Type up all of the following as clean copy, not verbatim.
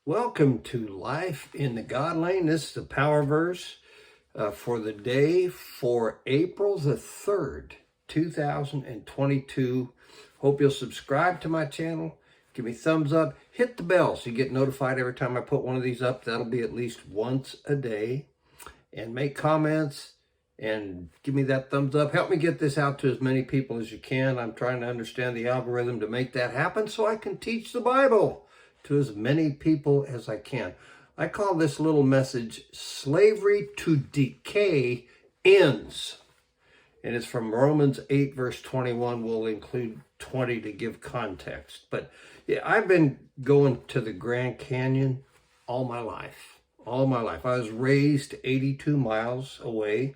Welcome to Life in the God Lane. This is the power verse for the day for April the 3rd, 2022. Hope you'll subscribe to my channel. Give me thumbs up. Hit the bell so you get notified every time I put one of these up. That'll be at least once a day. And make comments and give me that thumbs up. Help me get this out to as many people as you can. I'm trying to understand the algorithm to make that happen so I can teach the Bible to as many people as I can. I call this little message, Slavery to Decay Ends. And it's from Romans 8, verse 21. We'll include 20 to give context. But yeah, I've been going to the Grand Canyon all my life. All my life. I was raised 82 miles away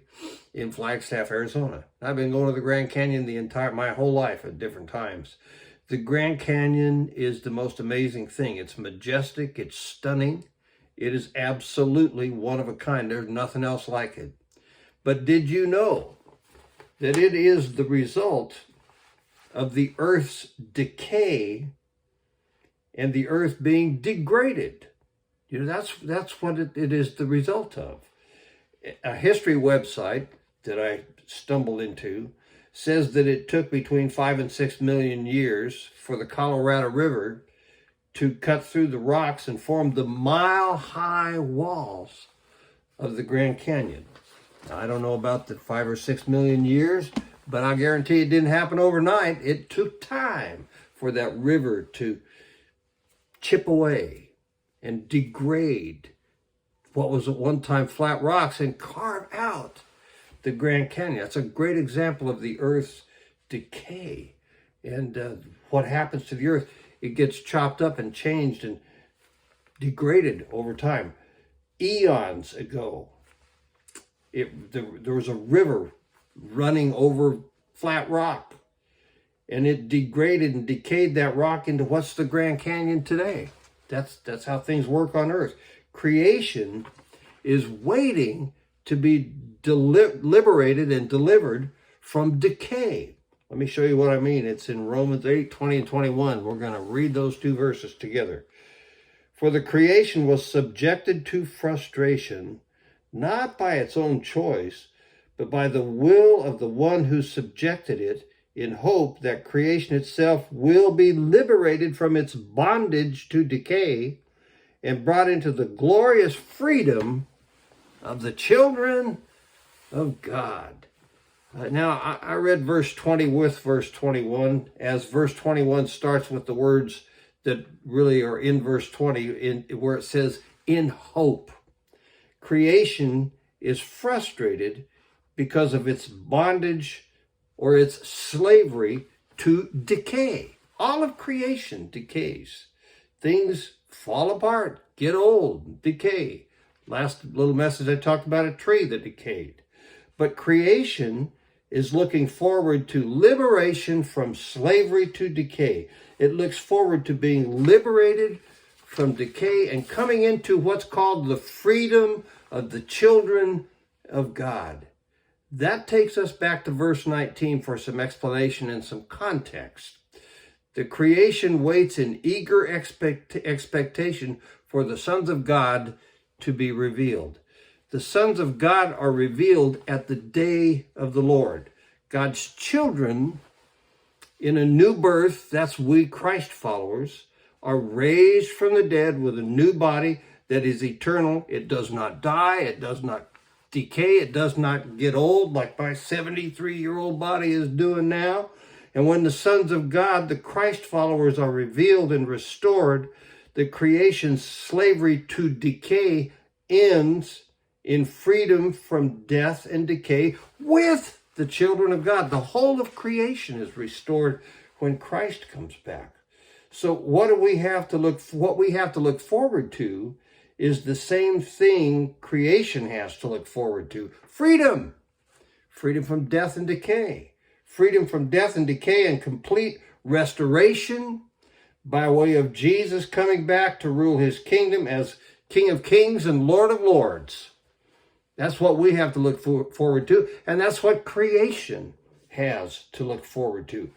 in Flagstaff, Arizona. I've been going to the Grand Canyon my whole life at different times. The Grand Canyon is the most amazing thing. It's majestic. It's stunning. It is absolutely one of a kind. There's nothing else like it. But did you know that it is the result of the Earth's decay and the Earth being degraded? You know, that's what it is the result of. A history website that I stumbled into says that it took between 5 and 6 million years for the Colorado River to cut through the rocks and form the mile-high walls of the Grand Canyon. Now, I don't know about the 5 or 6 million years, but I guarantee it didn't happen overnight. It took time for that river to chip away and degrade what was at one time flat rocks and carve out the Grand Canyon. That's a great example of the Earth's decay and what happens to the Earth. It gets chopped up and changed and degraded over time. Eons ago, there was a river running over flat rock, and it degraded and decayed that rock into what's the Grand Canyon today. That's how things work on Earth. Creation is waiting to be liberated and delivered from decay. Let me show you what I mean. It's in Romans 8, 20 and 21. We're going to read those two verses together. For the creation was subjected to frustration, not by its own choice, but by the will of the one who subjected it, in hope that creation itself will be liberated from its bondage to decay and brought into the glorious freedom of the children of God. Now, I read verse 20 with verse 21, as verse 21 starts with the words that really are in verse 20, where it says, in hope. Creation is frustrated because of its bondage or its slavery to decay. All of creation decays. Things fall apart, get old, decay. Last little message I talked about a tree that decayed. But creation is looking forward to liberation from slavery to decay. It looks forward to being liberated from decay and coming into what's called the freedom of the children of God. That takes us back to verse 19 for some explanation and some context. The creation waits in eager expectation for the sons of God to be revealed. The sons of God are revealed at the day of the Lord. God's children in a new birth, that's we Christ followers, are raised from the dead with a new body that is eternal. It does not die. It does not decay. It does not get old like my 73-year-old body is doing now. And when the sons of God, the Christ followers, are revealed and restored, the creation's slavery to decay ends in freedom from death and decay with the children of God. The whole of creation is restored when Christ comes back. So what we have to look forward to is the same thing creation has to look forward to. Freedom. Freedom from death and decay. Freedom from death and decay and complete restoration by way of Jesus coming back to rule his kingdom as King of Kings and Lord of Lords. That's what we have to look forward to, and that's what creation has to look forward to.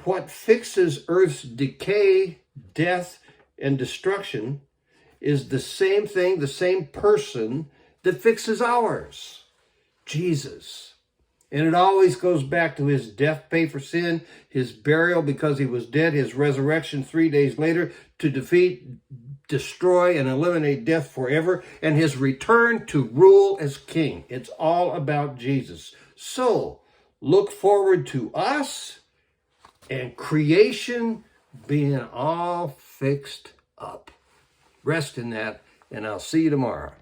What fixes Earth's decay, death, and destruction is the same thing, the same person that fixes ours, Jesus. And it always goes back to his death pay for sin, his burial because he was dead, his resurrection 3 days later to defeat, destroy, and eliminate death forever, and his return to rule as king. It's all about Jesus. So, look forward to us and creation being all fixed up. Rest in that, and I'll see you tomorrow.